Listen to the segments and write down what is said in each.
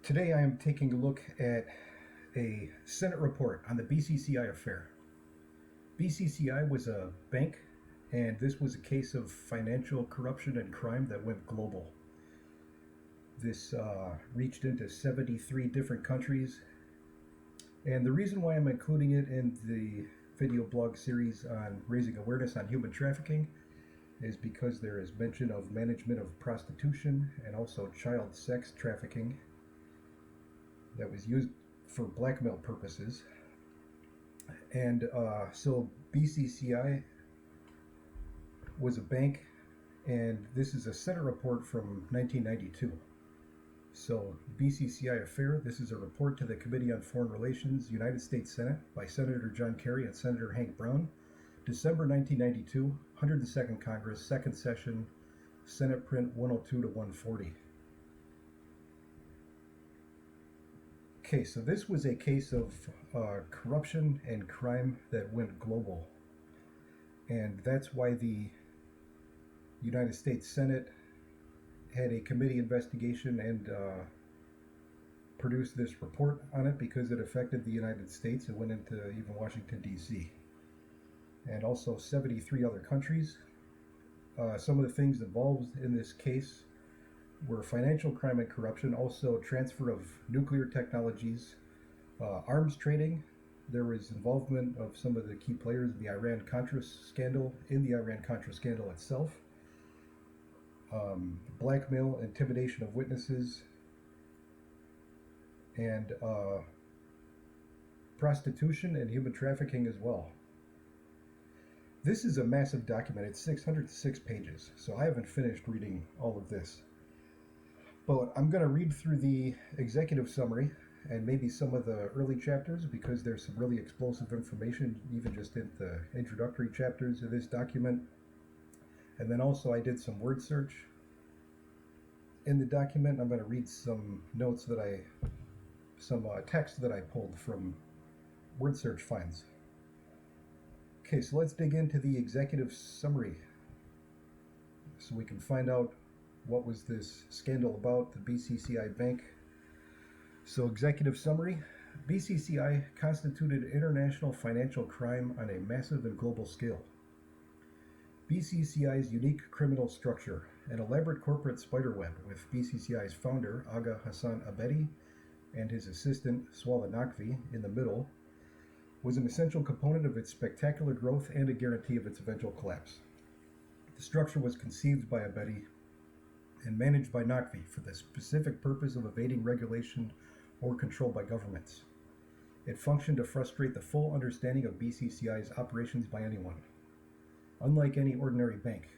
Today I am taking a look at a Senate report on the BCCI affair. BCCI was a bank, and this was a case of financial corruption and crime that went global. This reached into 73 different countries, and the reason why I'm including it in the video blog series on raising awareness on human trafficking is because there is mention of management of prostitution and also child sex trafficking that was used for blackmail purposes. And so BCCI was a bank, and this is a Senate report from 1992. So BCCI affair, this is a report to the Committee on Foreign Relations, United States Senate, by Senator John Kerry and Senator Hank Brown, December 1992, 102nd Congress, 2nd Session, Senate Print 102 to 140. Okay, so this was a case of corruption and crime that went global. And that's why the United States Senate had a committee investigation and produced this report on it because it affected the United States. It went into even Washington, D.C. and also 73 other countries. Some of the things involved in this case were financial crime and corruption, also transfer of nuclear technologies, arms trading. There was involvement of some of the key players in the Iran-Contra scandal, itself, blackmail, intimidation of witnesses, and prostitution and human trafficking as well. This is a massive document. It's 606 pages, so I haven't finished reading all of this. But I'm going to read through the executive summary and maybe some of the early chapters because there's some really explosive information, even just in the introductory chapters of this document. And then also I did some word search in the document. I'm going to read some notes some text that I pulled from word search finds. Okay, so let's dig into the executive summary so we can find out what was this scandal about, the BCCI bank. So executive summary: BCCI constituted international financial crime on a massive and global scale. BCCI's unique criminal structure, an elaborate corporate spiderweb with BCCI's founder, Aga Hassan Abedi, and his assistant, Swala Naqvi, in the middle, was an essential component of its spectacular growth and a guarantee of its eventual collapse. The structure was conceived by Abedi and managed by Naqvi for the specific purpose of evading regulation or control by governments. It functioned to frustrate the full understanding of BCCI's operations by anyone. Unlike any ordinary bank,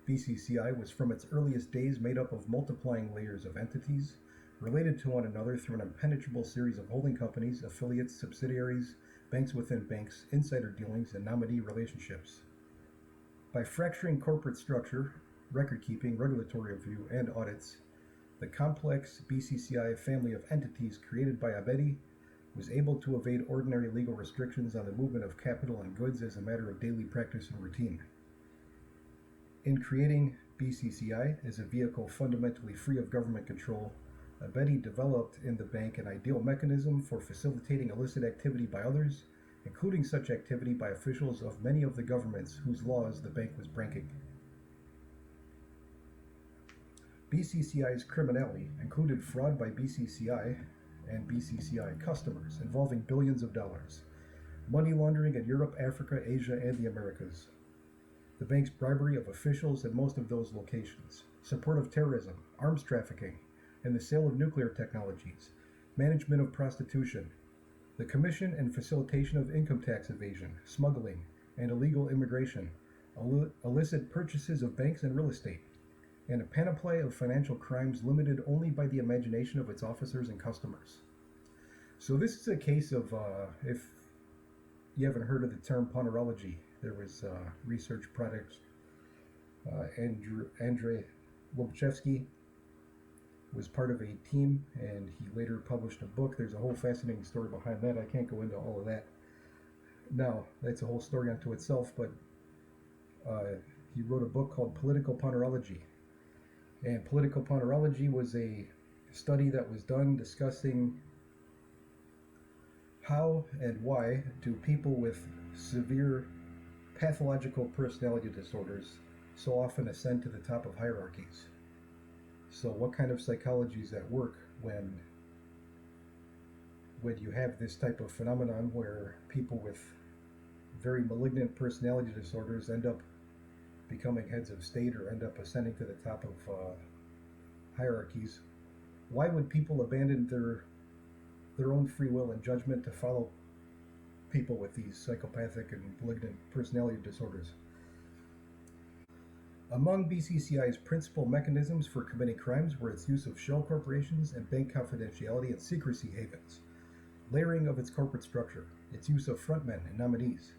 BCCI was from its earliest days made up of multiplying layers of entities related to one another through an impenetrable series of holding companies, affiliates, subsidiaries, banks within banks, insider dealings, and nominee relationships. By fracturing corporate structure, record-keeping, regulatory review, and audits, the complex BCCI family of entities created by Abedi was able to evade ordinary legal restrictions on the movement of capital and goods as a matter of daily practice and routine. In creating BCCI as a vehicle fundamentally free of government control, Abedi developed in the bank an ideal mechanism for facilitating illicit activity by others, including such activity by officials of many of the governments whose laws the bank was breaking. BCCI's criminality included fraud by BCCI and BCCI customers involving billions of dollars, money laundering in Europe, Africa, Asia, and the Americas, the bank's bribery of officials in most of those locations, support of terrorism, arms trafficking, and the sale of nuclear technologies, management of prostitution, the commission and facilitation of income tax evasion, smuggling, and illegal immigration, illicit purchases of banks and real estate, and a panoply of financial crimes limited only by the imagination of its officers and customers. So this is a case of, if you haven't heard of the term ponerology, there was research projects. Andrei Lobachevsky was part of a team, and he later published a book. There's a whole fascinating story behind that. I can't go into all of that now. That's a whole story unto itself, but he wrote a book called Political Ponerology. And political ponerology was a study that was done discussing how and why do people with severe pathological personality disorders so often ascend to the top of hierarchies. So what kind of psychology is at work when you have this type of phenomenon where people with very malignant personality disorders end up becoming heads of state or end up ascending to the top of hierarchies? Why would people abandon their own free will and judgment to follow people with these psychopathic and malignant personality disorders? Among BCCI's principal mechanisms for committing crimes were its use of shell corporations and bank confidentiality and secrecy havens, layering of its corporate structure, its use of frontmen and nominees,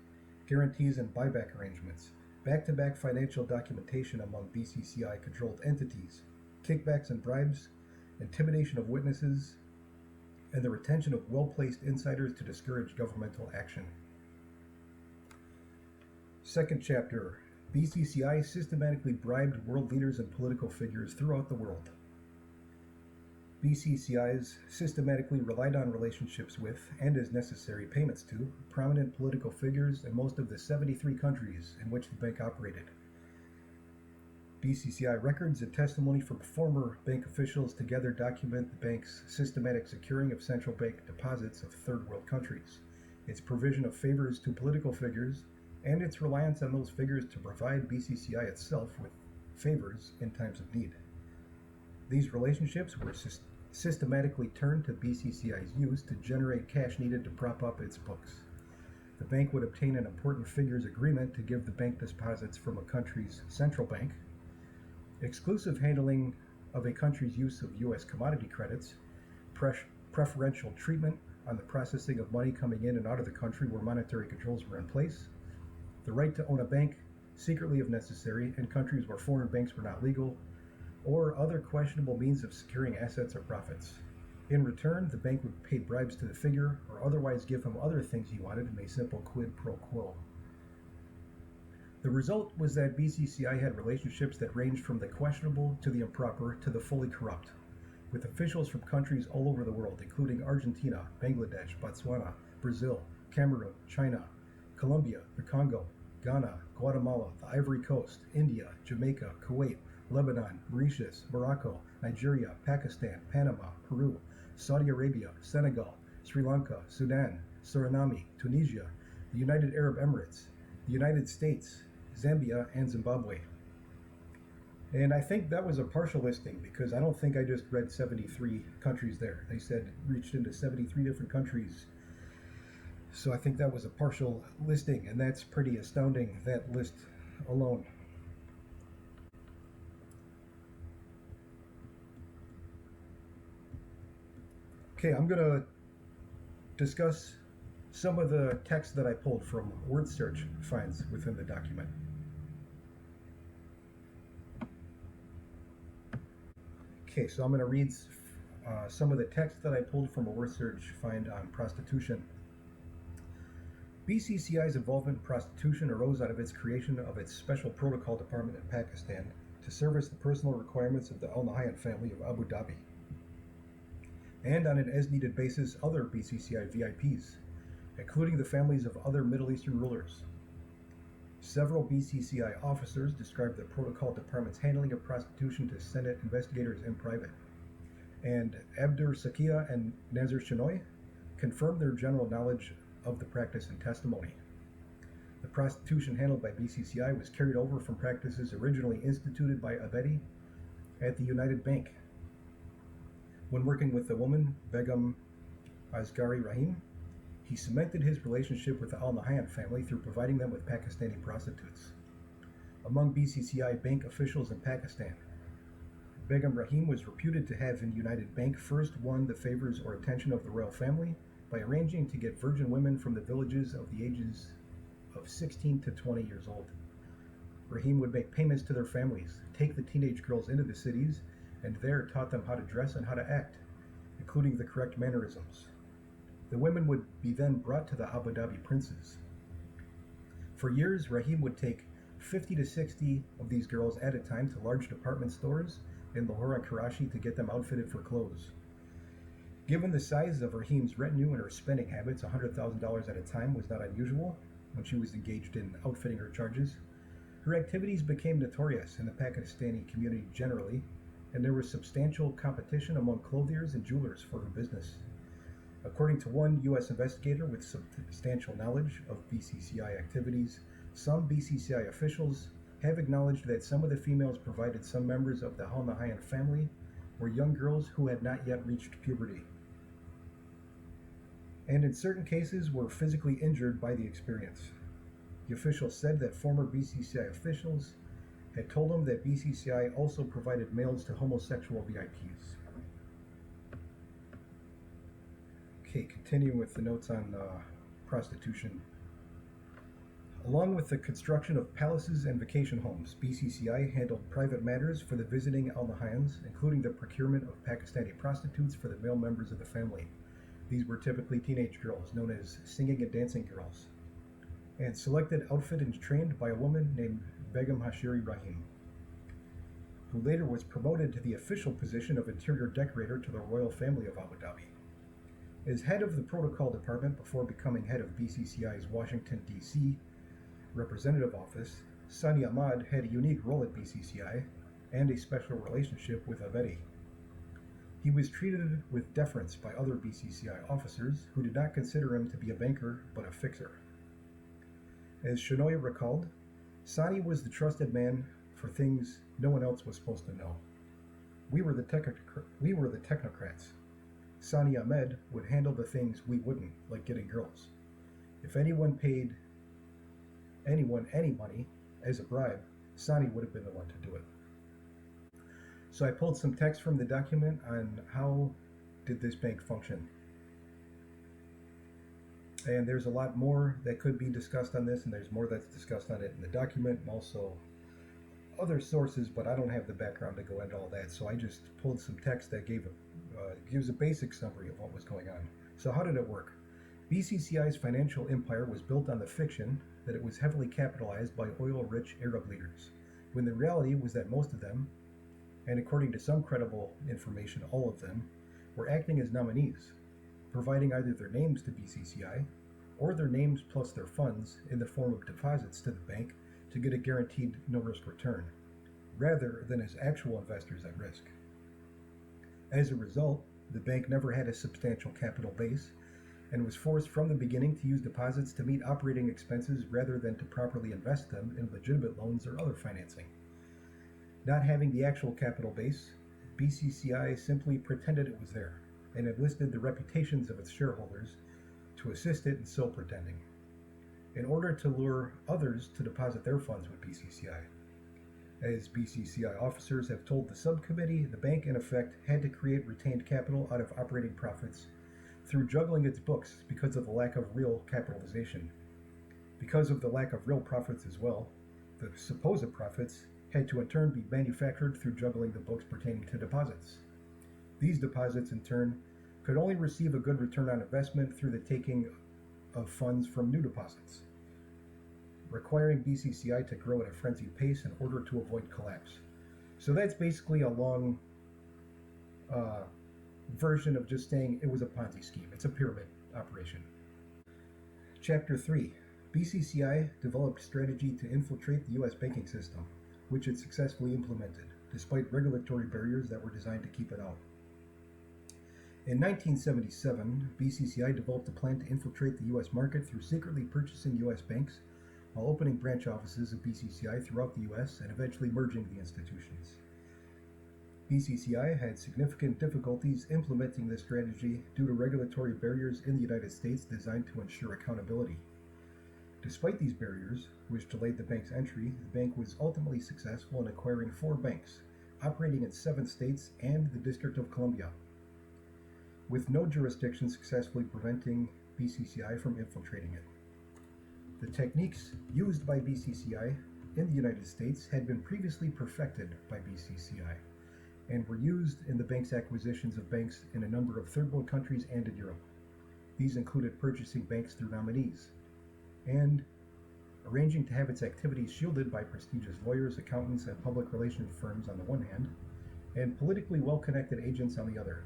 guarantees and buyback arrangements, back-to-back financial documentation among BCCI-controlled entities, kickbacks and bribes, intimidation of witnesses, and the retention of well-placed insiders to discourage governmental action. Second chapter, BCCI systematically bribed world leaders and political figures throughout the world. BCCIs systematically relied on relationships with, and as necessary, payments to, prominent political figures in most of the 73 countries in which the bank operated. BCCI records and testimony from former bank officials together document the bank's systematic securing of central bank deposits of third world countries, its provision of favors to political figures, and its reliance on those figures to provide BCCI itself with favors in times of need. These relationships were systematically turned to BCCI's use to generate cash needed to prop up its books. The bank would obtain an important figures agreement to give the bank deposits from a country's central bank, exclusive handling of a country's use of U.S. commodity credits, preferential treatment on the processing of money coming in and out of the country where monetary controls were in place, the right to own a bank, secretly if necessary, in countries where foreign banks were not legal, or other questionable means of securing assets or profits. In return, the bank would pay bribes to the figure or otherwise give him other things he wanted in a simple quid pro quo. The result was that BCCI had relationships that ranged from the questionable to the improper to the fully corrupt, with officials from countries all over the world, including Argentina, Bangladesh, Botswana, Brazil, Cameroon, China, Colombia, the Congo, Ghana, Guatemala, the Ivory Coast, India, Jamaica, Kuwait, Lebanon, Mauritius, Morocco, Nigeria, Pakistan, Panama, Peru, Saudi Arabia, Senegal, Sri Lanka, Sudan, Suriname, Tunisia, the United Arab Emirates, the United States, Zambia, and Zimbabwe. And I think that was a partial listing because I don't think I just read 73 countries there. They said reached into 73 different countries. So I think that was a partial listing, and that's pretty astounding, that list alone. Okay, I'm going to discuss some of the text that I pulled from word search finds within the document. Okay, so I'm going to read some of the text that I pulled from a word search find on prostitution. BCCI's involvement in prostitution arose out of its creation of its Special Protocol Department in Pakistan to service the personal requirements of the Al Nahyan family of Abu Dhabi, and on an as-needed basis other BCCI VIPs, including the families of other Middle Eastern rulers. Several BCCI officers described the Protocol Department's handling of prostitution to Senate investigators in private, and Abdur Sakia and Nazir Shenoy confirmed their general knowledge of the practice in testimony. The prostitution handled by BCCI was carried over from practices originally instituted by Abedi at the United Bank. When working with the woman, Begum Asghari Rahim, he cemented his relationship with the Al Nahyan family through providing them with Pakistani prostitutes. Among BCCI bank officials in Pakistan, Begum Rahim was reputed to have in United Bank first won the favors or attention of the royal family by arranging to get virgin women from the villages of the ages of 16 to 20 years old. Rahim would make payments to their families, take the teenage girls into the cities, and there taught them how to dress and how to act, including the correct mannerisms. The women would be then brought to the Abu Dhabi princes. For years, Rahim would take 50 to 60 of these girls at a time to large department stores in Lahore and Karachi to get them outfitted for clothes. Given the size of Rahim's retinue and her spending habits, $100,000 at a time was not unusual when she was engaged in outfitting her charges. Her activities became notorious in the Pakistani community generally, and there was substantial competition among clothiers and jewelers for her business. According to one U.S. investigator with substantial knowledge of BCCI activities, some BCCI officials have acknowledged that some of the females provided some members of the Al Nahyan family were young girls who had not yet reached puberty, and in certain cases were physically injured by the experience. The official said that former BCCI officials had told him that BCCI also provided males to homosexual VIPs. Okay, continuing with the notes on prostitution. Along with the construction of palaces and vacation homes, BCCI handled private matters for the visiting Al Nahyans, including the procurement of Pakistani prostitutes for the male members of the family. These were typically teenage girls, known as singing and dancing girls, and selected, outfitted, and trained by a woman named Begum Hashiri Rahim, who later was promoted to the official position of interior decorator to the royal family of Abu Dhabi. As head of the protocol department before becoming head of BCCI's Washington, D.C. representative office, Sani Ahmad had a unique role at BCCI and a special relationship with Abedi. He was treated with deference by other BCCI officers who did not consider him to be a banker but a fixer. As Shenoy recalled, Sani was the trusted man for things no one else was supposed to know. We were the technocrats. Sani Ahmed would handle the things we wouldn't, like getting girls. If anyone paid anyone any money as a bribe, Sani would have been the one to do it. So I pulled some text from the document on how did this bank function. And there's a lot more that could be discussed on this, and there's more that's discussed on it in the document, and also other sources, but I don't have the background to go into all that, so I just pulled some text that gives a basic summary of what was going on. So how did it work? BCCI's financial empire was built on the fiction that it was heavily capitalized by oil-rich Arab leaders, when the reality was that most of them, and according to some credible information, all of them, were acting as nominees, providing either their names to BCCI or their names plus their funds in the form of deposits to the bank to get a guaranteed no-risk return, rather than as actual investors at risk. As a result, the bank never had a substantial capital base and was forced from the beginning to use deposits to meet operating expenses rather than to properly invest them in legitimate loans or other financing. Not having the actual capital base, BCCI simply pretended it was there and enlisted the reputations of its shareholders to assist it in so pretending, in order to lure others to deposit their funds with BCCI. As BCCI officers have told the subcommittee, the bank in effect had to create retained capital out of operating profits through juggling its books because of the lack of real capitalization. Because of the lack of real profits as well, the supposed profits had to in turn be manufactured through juggling the books pertaining to deposits. These deposits in turn could only receive a good return on investment through the taking of funds from new deposits, requiring BCCI to grow at a frenzied pace in order to avoid collapse. So that's basically a long version of just saying it was a Ponzi scheme. It's a pyramid operation. Chapter 3. BCCI developed strategy to infiltrate the U.S. banking system, which it successfully implemented, despite regulatory barriers that were designed to keep it out. In 1977, BCCI developed a plan to infiltrate the U.S. market through secretly purchasing U.S. banks while opening branch offices of BCCI throughout the U.S. and eventually merging the institutions. BCCI had significant difficulties implementing this strategy due to regulatory barriers in the United States designed to ensure accountability. Despite these barriers, which delayed the bank's entry, the bank was ultimately successful in acquiring 4 banks, operating in 7 states and the District of Columbia, with no jurisdiction successfully preventing BCCI from infiltrating it. The techniques used by BCCI in the United States had been previously perfected by BCCI and were used in the bank's acquisitions of banks in a number of third world countries and in Europe. These included purchasing banks through nominees and arranging to have its activities shielded by prestigious lawyers, accountants, and public relations firms on the one hand, and politically well-connected agents on the other.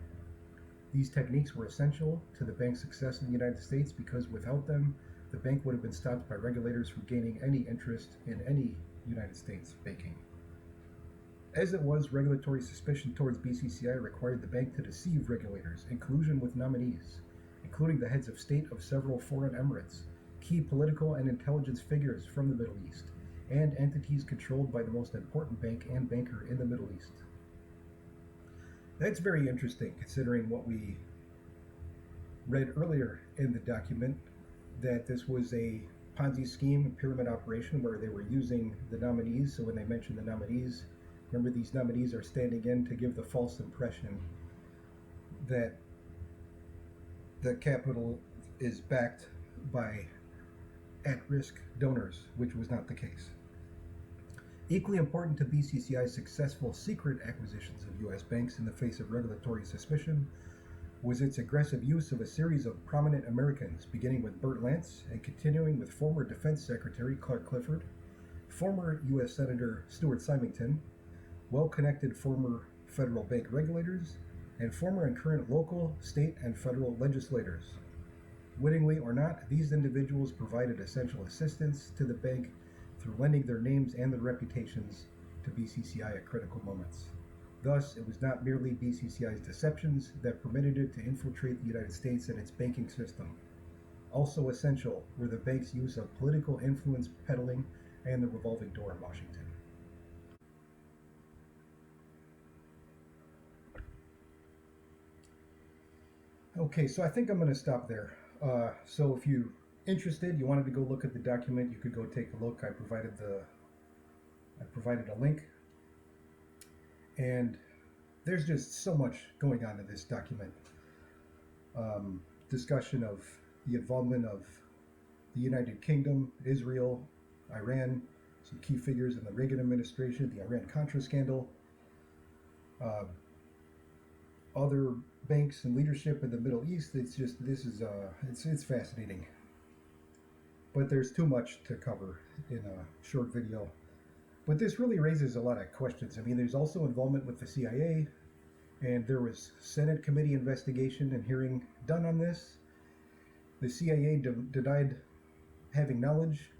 These techniques were essential to the bank's success in the United States because without them, the bank would have been stopped by regulators from gaining any interest in any United States banking. As it was, regulatory suspicion towards BCCI required the bank to deceive regulators in collusion with nominees, including the heads of state of several foreign emirates, key political and intelligence figures from the Middle East, and entities controlled by the most important bank and banker in the Middle East. That's very interesting considering what we read earlier in the document, that this was a Ponzi scheme, a pyramid operation where they were using the nominees. So when they mention the nominees, remember these nominees are standing in to give the false impression that the capital is backed by at-risk donors, which was not the case. Equally important to BCCI's successful secret acquisitions of U.S. banks in the face of regulatory suspicion was its aggressive use of a series of prominent Americans, beginning with Burt Lance and continuing with former Defense Secretary Clark Clifford, former U.S. Senator Stuart Symington, well-connected former federal bank regulators, and former and current local, state, and federal legislators. Wittingly or not, these individuals provided essential assistance to the bank through lending their names and their reputations to BCCI at critical moments. Thus, it was not merely BCCI's deceptions that permitted it to infiltrate the United States and its banking system. Also essential were the bank's use of political influence peddling and the revolving door in Washington. Okay, so I think I'm going to stop there. So if you're interested, you wanted to go look at the document, you could go take a look. I provided a link, and there's just so much going on in this document. Discussion of the involvement of the United Kingdom, Israel, Iran, some key figures in the Reagan administration, the Iran-Contra scandal, other banks and leadership in the Middle East. It's fascinating. But there's too much to cover in a short video. But this really raises a lot of questions. I mean, there's also involvement with the CIA, and there was Senate committee investigation and hearing done on this. The CIA denied having knowledge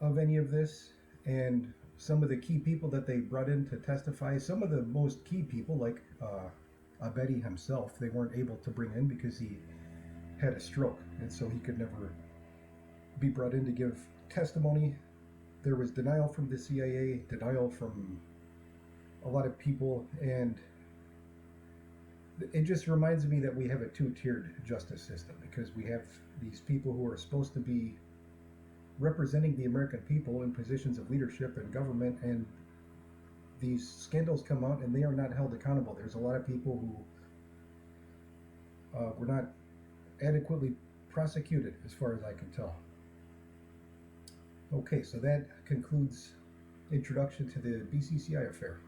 of any of this, and some of the key people that they brought in to testify, some of the most key people, like Abedi himself, they weren't able to bring in because he had a stroke, and so he could never be brought in to give testimony. There was denial from the CIA, denial from a lot of people, and it just reminds me that we have a two-tiered justice system, because we have these people who are supposed to be representing the American people in positions of leadership and government, and these scandals come out and they are not held accountable. There's a lot of people who were not adequately prosecuted, as far as I can tell. Okay, so that concludes introduction to the BCCI affair.